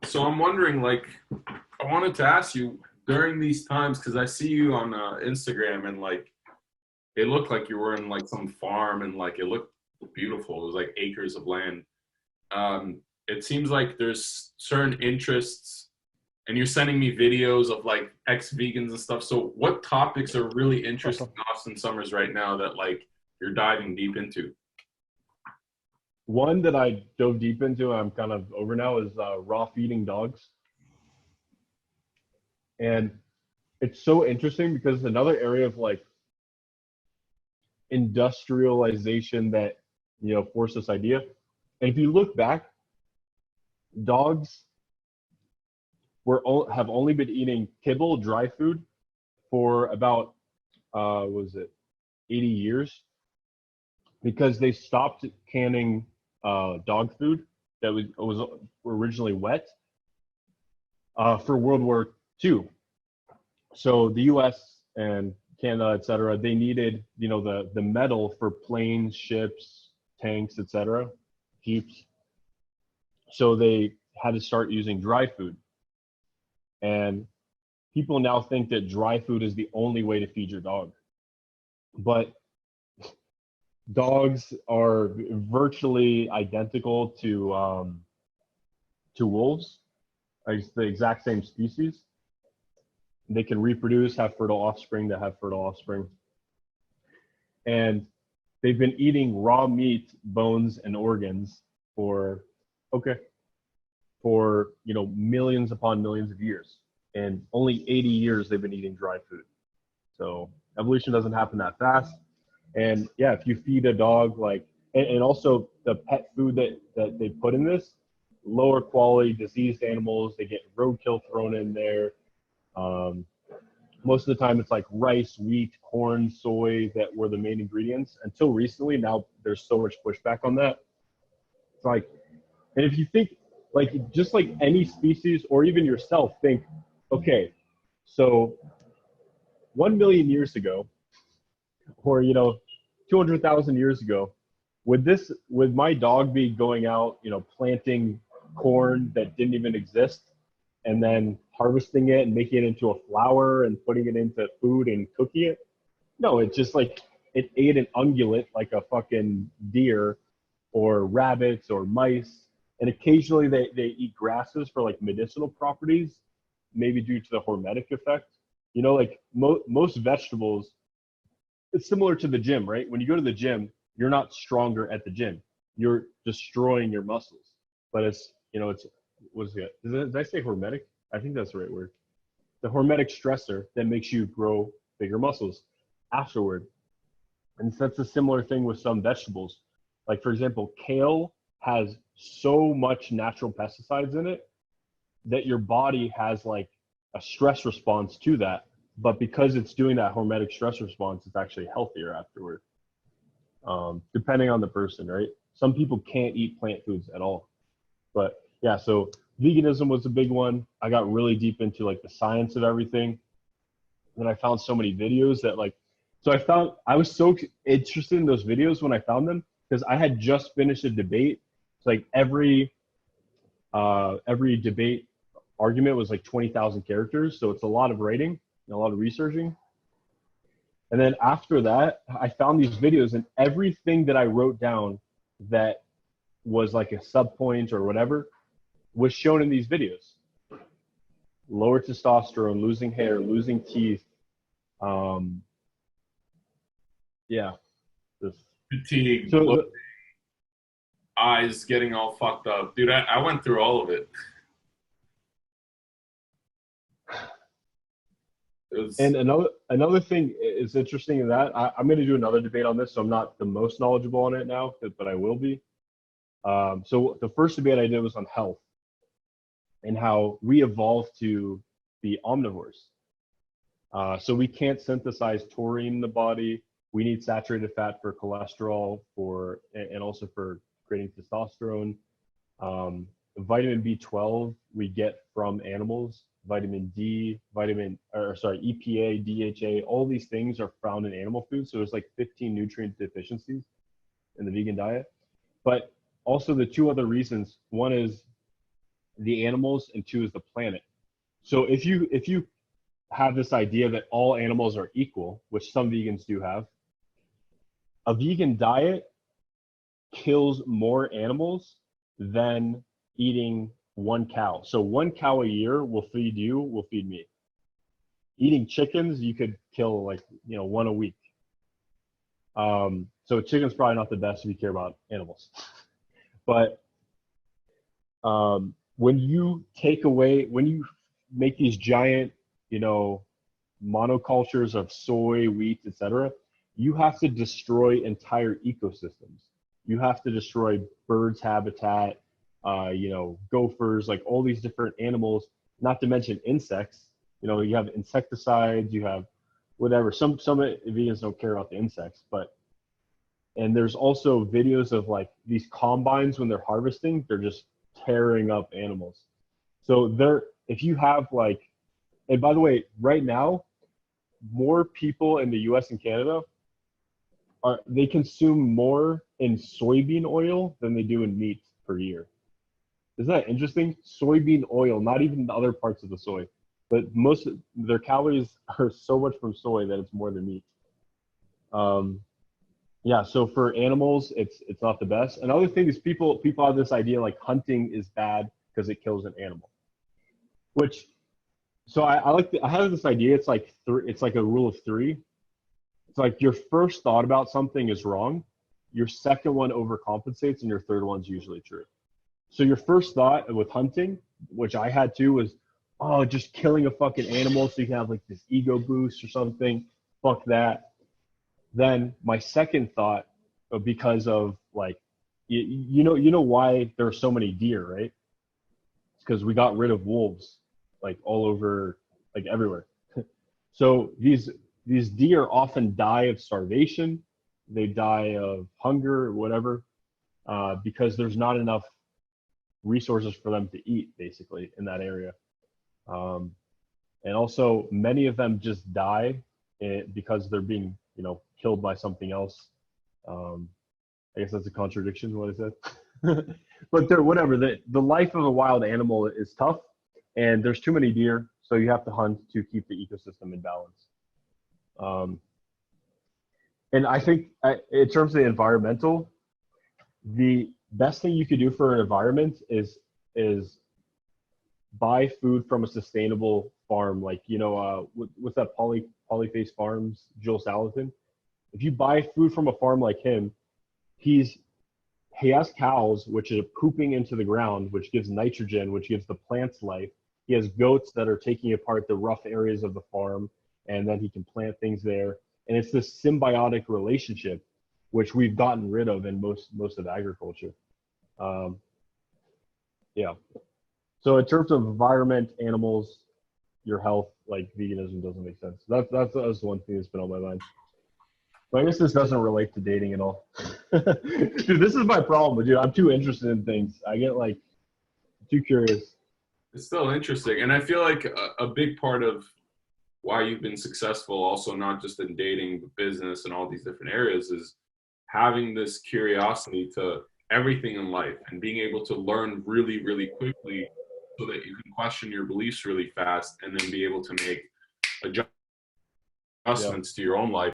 So I'm wondering, like, I wanted to ask you during these times because I see you on Instagram and like it looked like you were in like some farm and like it looked beautiful. It was like acres of land. It seems like there's certain interests, and you're sending me videos of like ex-vegans and stuff. So what topics are really interesting Austin Summers right now that like you're diving deep into? One that I dove deep into, I'm kind of over now, is raw feeding dogs. And it's so interesting because it's another area of like industrialization that, forced this idea. And if you look back, dogs have only been eating kibble, dry food, for about, was it 80 years? Because they stopped canning dog food that was originally wet for World War II. So the U.S. and Canada, et cetera, they needed, the metal for planes, ships, tanks, et cetera, jeeps. So they had to start using dry food. And people now think that dry food is the only way to feed your dog. But dogs are virtually identical to wolves. It's the exact same species. They can reproduce, have fertile offspring that have fertile offspring. And they've been eating raw meat, bones, and organs for millions upon millions of years. And only 80 years they've been eating dry food. So evolution doesn't happen that fast. And yeah, if you feed a dog and also the pet food that they put in this, lower quality, diseased animals, they get roadkill thrown in there. Most of the time it's like rice, wheat, corn, soy that were the main ingredients. Until recently, now there's so much pushback on that. It's like, and if you think just like any species or even yourself, think, okay, so 1 million years ago, or 200,000 years ago, would my dog be going out, planting corn that didn't even exist, and then harvesting it and making it into a flour and putting it into food and cooking it? No, it's just like it ate an ungulate like a fucking deer or rabbits or mice. And occasionally they eat grasses for like medicinal properties, maybe due to the hormetic effect. Most vegetables, it's similar to the gym, right? When you go to the gym, you're not stronger at the gym. You're destroying your muscles. But did I say hormetic? I think that's the right word. The hormetic stressor that makes you grow bigger muscles afterward. And that's a similar thing with some vegetables. Like, for example, kale has so much natural pesticides in it that your body has like a stress response to that. But because it's doing that hormetic stress response, it's actually healthier afterward, depending on the person, right? Some people can't eat plant foods at all. But yeah, so veganism was a big one. I got really deep into like the science of everything. And I found so many videos that I was so interested in those videos when I found them because I had just finished a debate. It's like every debate argument was like 20,000 characters. So it's a lot of writing and a lot of researching. And then after that, I found these videos, and everything that I wrote down that was like a sub point or whatever was shown in these videos. Lower testosterone, losing hair, losing teeth. Yeah. Fatigue, So eyes getting all fucked up. Dude, I went through all of it. and another thing is interesting in that I'm going to do another debate on this, so I'm not the most knowledgeable on it now, but I will be. So the first debate I did was on health and how we evolved to be omnivores. So we can't synthesize taurine in the body. We need saturated fat for cholesterol, and also for creating testosterone. Vitamin B12 we get from animals. Vitamin D, EPA, DHA, all these things are found in animal food. So there's like 15 nutrient deficiencies in the vegan diet. But also the two other reasons, one is the animals, and 2 is the planet. So if you have this idea that all animals are equal, which some vegans do have, a vegan diet kills more animals than eating 1 cow. So 1 cow a year will feed you, will feed me. Eating chickens, you could kill like, 1 a week. So chicken's probably not the best if you care about animals. But when you make these giant, monocultures of soy, wheat, etc., you have to destroy entire ecosystems. You have to destroy birds' habitat, gophers, like all these different animals, not to mention insects. You have insecticides, you have whatever. Some vegans don't care about the insects, and there's also videos of like these combines when they're harvesting, they're just tearing up animals. So if you have like, and by the way, right now, more people in the US and Canada they consume more in soybean oil than they do in meat per year. Isn't that interesting? Soybean oil, not even the other parts of the soy, but most of their calories are so much from soy that it's more than meat. Yeah, so for animals, it's not the best. Another thing is people have this idea like hunting is bad because it kills an animal. So I have this idea. It's like a rule of 3. It's like your first thought about something is wrong, your second one overcompensates, and your third one's usually true. So your first thought with hunting, which I had too, was, oh, just killing a fucking animal so you can have like this ego boost or something. Fuck that. Then my second thought, because of like, you know why there are so many deer, right? It's because we got rid of wolves, like all over, like everywhere. So these deer often die of starvation, they die of hunger or whatever, because there's not enough resources for them to eat, basically, in that area. And also, many of them just die because they're being, killed by something else. I guess that's a contradiction to what I said. But whatever. The life of a wild animal is tough, and there's too many deer, so you have to hunt to keep the ecosystem in balance. And I think in terms of the environmental, the best thing you could do for an environment is buy food from a sustainable farm, like what's that Polyface Farms, Joel Salatin. If you buy food from a farm like him, he has cows which are pooping into the ground, which gives nitrogen, which gives the plants life. He has goats that are taking apart the rough areas of the farm, and then he can plant things there. And it's this symbiotic relationship, which we've gotten rid of in most of agriculture. Yeah. So in terms of environment, animals, your health, like veganism doesn't make sense. That's one thing that's been on my mind. But I guess this doesn't relate to dating at all. Dude, this is my problem, dude. I'm too interested in things. I get like too curious. It's still interesting. And I feel like a big part of why you've been successful, also not just in dating, but business and all these different areas, is having this curiosity to everything in life and being able to learn really, really quickly so that you can question your beliefs really fast and then be able to make adjustments to your own life